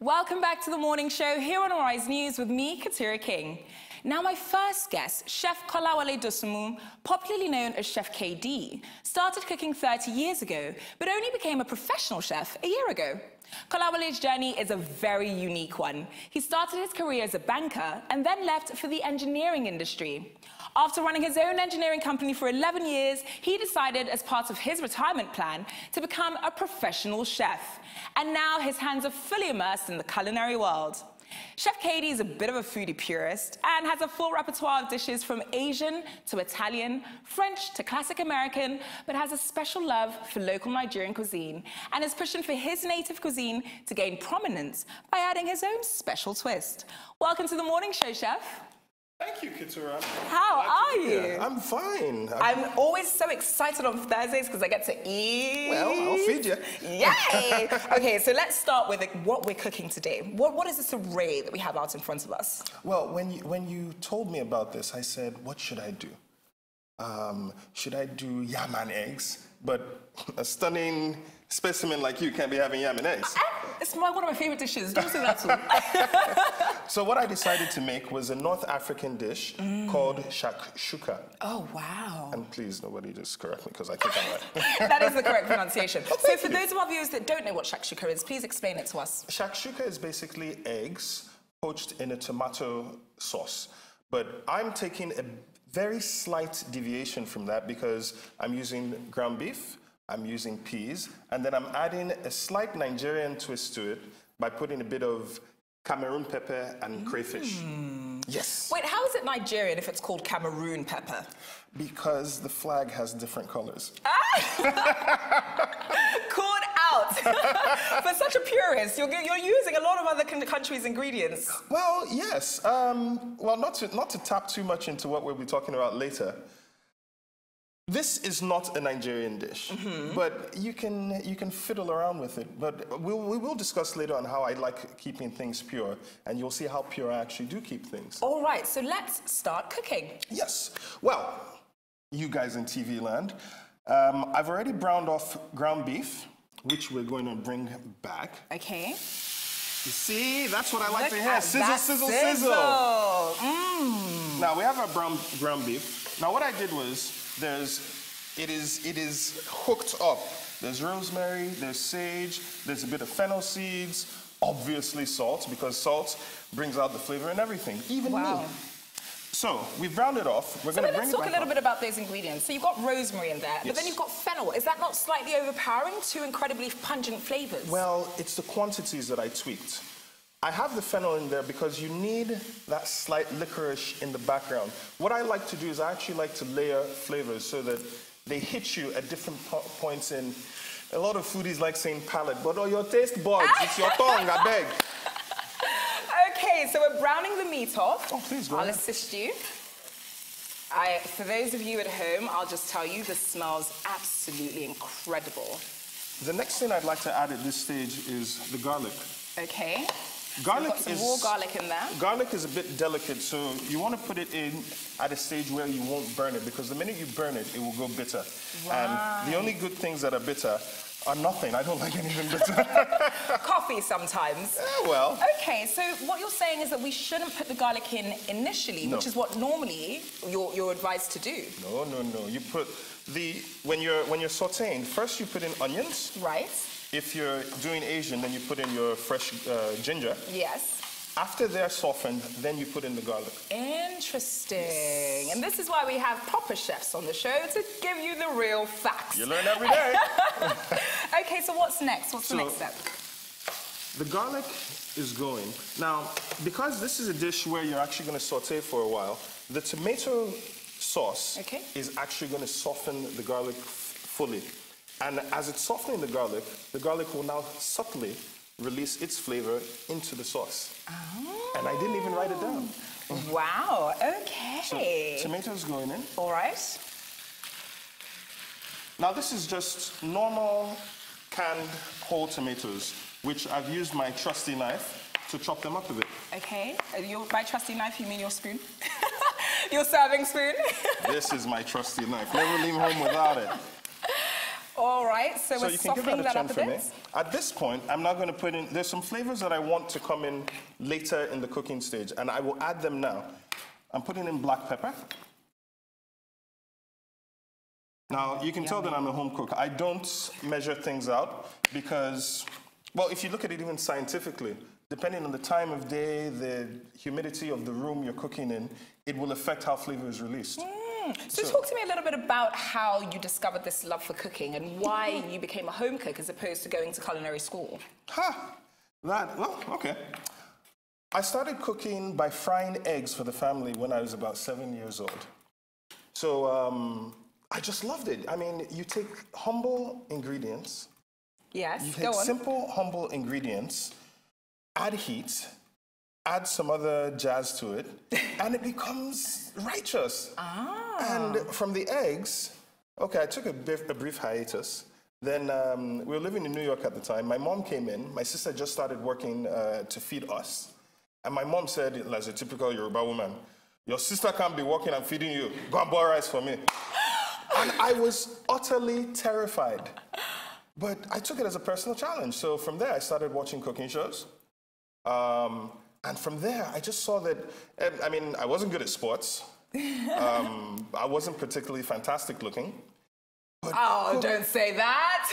Welcome back to the morning show here on Arise News with me, Katira King. Now, my first guest, Chef Kolawole Dosunmu, popularly known as Chef KD, started cooking 30 years ago, but only became a professional chef a year ago. Kolawole's journey is a very unique one. He started his career as a banker and then left for the engineering industry. After running his own engineering company for 11 years, he decided, as part of his retirement plan, to become a professional chef. And now his hands are fully immersed in the culinary world. Chef KD is a bit of a foodie purist and has a full repertoire of dishes from Asian to Italian, French to classic American, but has a special love for local Nigerian cuisine and is pushing for his native cuisine to gain prominence by adding his own special twist. Welcome to the morning show, Chef. Thank you, Kitura. How are you? I'm fine. I'm always so excited on Thursdays because I get to eat. Well, I'll feed you. Yay! Okay, so let's start with what we're cooking today. What is this array that we have out in front of us? Well, when you told me about this, I said, what should I do? Should I do yam and eggs? But a stunning specimen like you can't be having yam and eggs. It's one of my favorite dishes. Don't say that too. So what I decided to make was a North African dish called Shakshuka. Oh, wow. And please, nobody just correct me because I think I'm right. That is the correct pronunciation. So for those of our viewers that don't know what Shakshuka is, please explain it to us. Shakshuka is basically eggs poached in a tomato sauce. But I'm taking a very slight deviation from that because I'm using ground beef, I'm using peas, and then I'm adding a slight Nigerian twist to it by putting a bit of Cameroon pepper and crayfish. Yes. Wait, how is it Nigerian if it's called Cameroon pepper? Because the flag has different colors. Called out. For such a purist, you're using a lot of other countries' ingredients. Well, yes. Well, not to tap too much into what we'll be talking about later. This is not a Nigerian dish, but you can fiddle around with it. But we will discuss later on how I like keeping things pure, and you'll see how pure I actually do keep things. All right, so let's start cooking. Yes. Well, you guys in TV land, I've already browned off ground beef, which we're going to bring back. Okay. You see, that's what I like to hear. Sizzle, sizzle, sizzle. Now we have our ground beef. Now what I did was, it is hooked up. There's rosemary, there's sage, there's a bit of fennel seeds, obviously salt, because salt brings out the flavor and everything, even me. So we've browned it off. We're going to bring it back. Let's talk a little bit about those ingredients. So you've got rosemary in there, but then you've got fennel. Is that not slightly overpowering? Two incredibly pungent flavors. Well, it's the quantities that I tweaked. I have the fennel in there because you need that slight licorice in the background. What I like to do is I actually like to layer flavors so that they hit you at different points in. A lot of foodies like saying palate, but your taste buds, it's your tongue, I beg. Okay, so we're browning the meat off. Oh, please go ahead. I'll assist you. For those of you at home, I'll just tell you, this smells absolutely incredible. The next thing I'd like to add at this stage is the garlic. Okay. Garlic so raw garlic in there. Garlic is a bit delicate, so you want to put it in at a stage where you won't burn it, because the minute you burn it, it will go bitter. Right. And the only good things that are bitter are nothing. I don't like anything bitter. Coffee sometimes. Well. Okay, so what you're saying is that we shouldn't put the garlic in initially, which is what normally you're advised to do. No. You put when you're sautéing, first you put in onions. Right. If you're doing Asian, then you put in your fresh ginger. Yes. After they're softened, then you put in the garlic. Interesting. Yes. And this is why we have proper chefs on the show, to give you the real facts. You learn every day. Okay, so what's next? What's the next step? The garlic is going. Now, because this is a dish where you're actually going to saute for a while, the tomato sauce is actually going to soften the garlic fully. And as it's softening the garlic will now subtly release its flavor into the sauce. Oh. And I didn't even write it down. Wow, okay. So, tomatoes going in. All right. Now this is just normal canned whole tomatoes, which I've used my trusty knife to chop them up a bit. Okay, by trusty knife you mean your spoon? Your serving spoon? This is my trusty knife. Never leave home without it. All right, so we're you can give that softening a that turn up a for me. bit. At this point, I'm now going to put in, there's some flavors that I want to come in later in the cooking stage, and I will add them now. I'm putting in black pepper. Now, you can tell that I'm a home cook. I don't measure things out because, well, if you look at it even scientifically, depending on the time of day, the humidity of the room you're cooking in, it will affect how flavor is released. So talk to me a little bit about how you discovered this love for cooking and why you became a home cook as opposed to going to culinary school. Well, okay. I started cooking by frying eggs for the family when I was about 7 years old. So I just loved it. I mean, you take humble ingredients. Yes, You go take on. simple, humble ingredients, add heat, add some other jazz to it, and it becomes righteous. And from the eggs, okay, I took a brief hiatus. Then we were living in New York at the time. My mom came in. My sister just started working to feed us. And my mom said, as a typical Yoruba woman, your sister can't be working and feeding you. Go and boil rice for me. And I was utterly terrified. But I took it as a personal challenge. So from there, I started watching cooking shows. And from there, I just saw that, I mean, I wasn't good at sports. I wasn't particularly fantastic looking. But don't say that.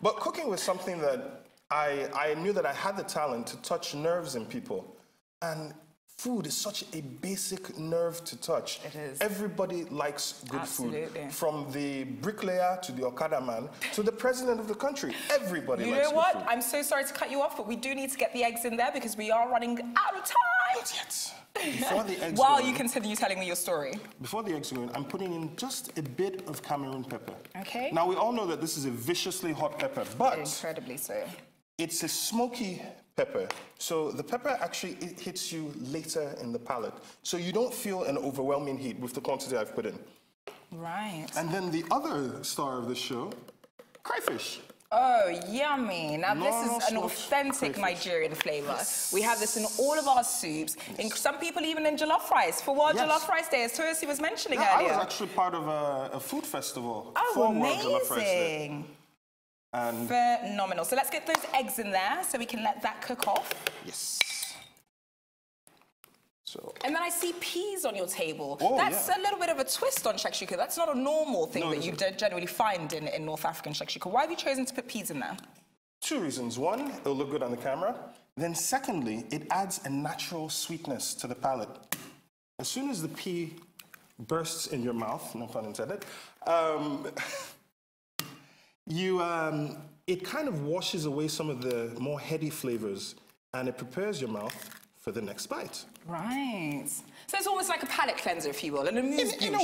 but cooking was something that I knew that I had the talent to touch nerves in people. And food is such a basic nerve to touch. It is. Everybody likes good Absolutely. food. From the bricklayer to the Okada man to the president of the country. Everybody likes good food. You know what? I'm so sorry to cut you off, but we do need to get the eggs in there because we are running out of time. Not yet. Before the eggs While go you in, continue telling me your story. Before the eggs go in, I'm putting in just a bit of Cameroon pepper. Okay. Now, we all know that this is a viciously hot pepper, but Incredibly so. it's a smoky pepper. So the pepper actually hits you later in the palate. So you don't feel an overwhelming heat with the quantity I've put in. Right. And then the other star of the show, crayfish. Oh, yummy. Now, this is an Normal authentic crayfish. Nigerian flavour. We have this in all of our soups, in some people even in jollof rice, for World Jollof Rice Day, as Toyosi was mentioning earlier. I was actually part of a food festival Oh, for World Jollof Rice Day. amazing. And Phenomenal. So let's get those eggs in there so we can let that cook off. yes. So. And then I see peas on your table. Oh, That's yeah. a little bit of a twist on shakshuka. That's not a normal thing No, that it you isn't. generally find in North African shakshuka. Why have you chosen to put peas in there? Two reasons. One, it'll look good on the camera. Then secondly, it adds a natural sweetness to the palate. As soon as the pea bursts in your mouth, no pun intended, it kind of washes away some of the more heady flavors and it prepares your mouth for the next bite. Right. So it's almost like a palate cleanser, if you will, an amuse-bouche. In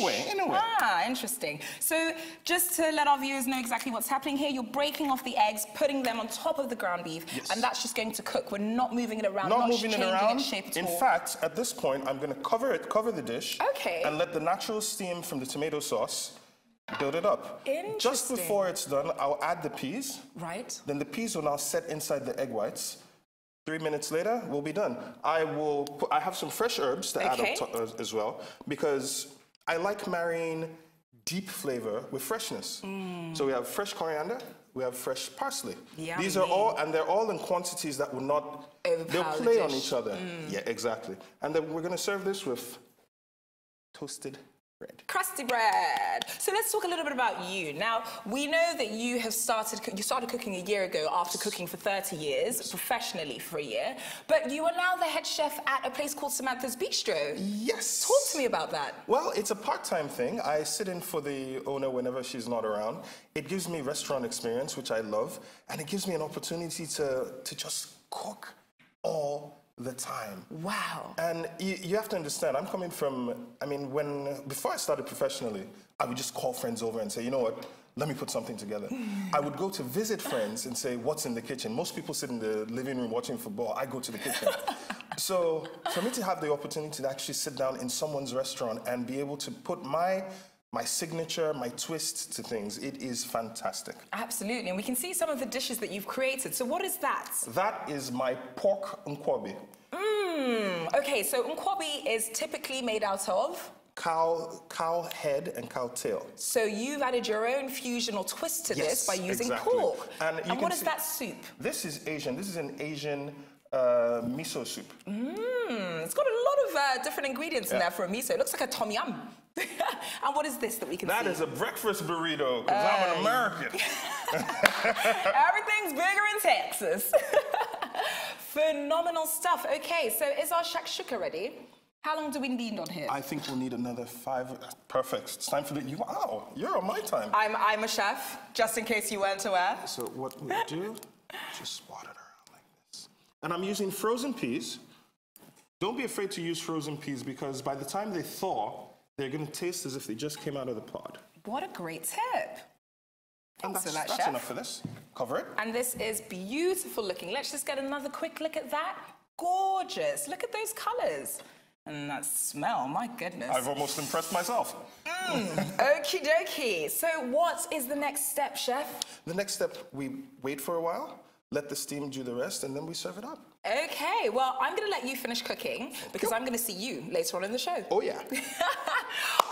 a way. Ah, interesting. So just to let our viewers know exactly what's happening here, you're breaking off the eggs, putting them on top of the ground beef, and that's just going to cook. We're not moving it around, Not moving it changing around. its shape at all. In fact, at this point, I'm going to cover the dish Okay. and let the natural steam from the tomato sauce build it up. Just before it's done, I'll add the peas. Right. Then the peas will now set inside the egg whites. 3 minutes later, we'll be done. I have some fresh herbs to add up top as well, because I like marrying deep flavor with freshness. So we have fresh coriander, we have fresh parsley. Yummy. These are all, and they're all in quantities that will not, they'll play on each other. Yeah, exactly. And then we're gonna serve this with toasted bread. Crusty bread. So let's talk a little bit about you. Now, we know that you have started cooking a year ago after cooking for 30 years, professionally for a year, but you are now the head chef at a place called Samantha's Bistro. Yes. Talk to me about that. Well, it's a part-time thing. I sit in for the owner whenever she's not around. It gives me restaurant experience, which I love, and it gives me an opportunity to just cook all the time. Wow. And you have to understand, I'm coming from, I mean, before I started professionally, I would just call friends over and say, you know what, let me put something together. I would go to visit friends and say, what's in the kitchen? Most people sit in the living room watching football. I go to the kitchen. So for me to have the opportunity to actually sit down in someone's restaurant and be able to put my signature, my twist to things, it is fantastic. Absolutely, and we can see some of the dishes that you've created. So what is that? That is my pork nkwobi. Okay, so nkwobi is typically made out of? cow head and cow tail. So you've added your own fusion or twist to this by using pork. And what is that soup? This is Asian. This is an Asian miso soup. It's got a lot of different ingredients in there for a miso. It looks like a tom yum. And what is this that we can see? That is a breakfast burrito, because I'm an American. Everything's bigger in Texas. Phenomenal stuff. Okay, so is our shakshuka ready? How long do we need on here? I think we'll need another 5. Perfect. It's time for the... Wow, you're on my time. I'm a chef, just in case you weren't aware. So what we do, just spot it around like this. And I'm using frozen peas. Don't be afraid to use frozen peas, because by the time they thaw, they're going to taste as if they just came out of the pod. What a great tip. And Thanks for that, that's Chef. enough for this. Cover it. And this is beautiful looking. Let's just get another quick look at that. Gorgeous. Look at those colours. And that smell, my goodness. I've almost impressed myself. Okie dokie. So what is the next step, Chef? The next step, we wait for a while, let the steam do the rest, and then we serve it up. Okay, well, I'm going to let you finish cooking because I'm going to see you later on in the show. Oh, yeah.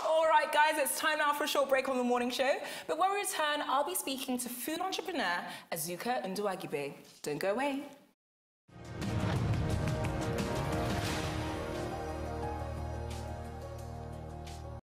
All right, guys, it's time now for a short break on the morning show. But when we return, I'll be speaking to food entrepreneur Azuka Nduwagibe. Don't go away.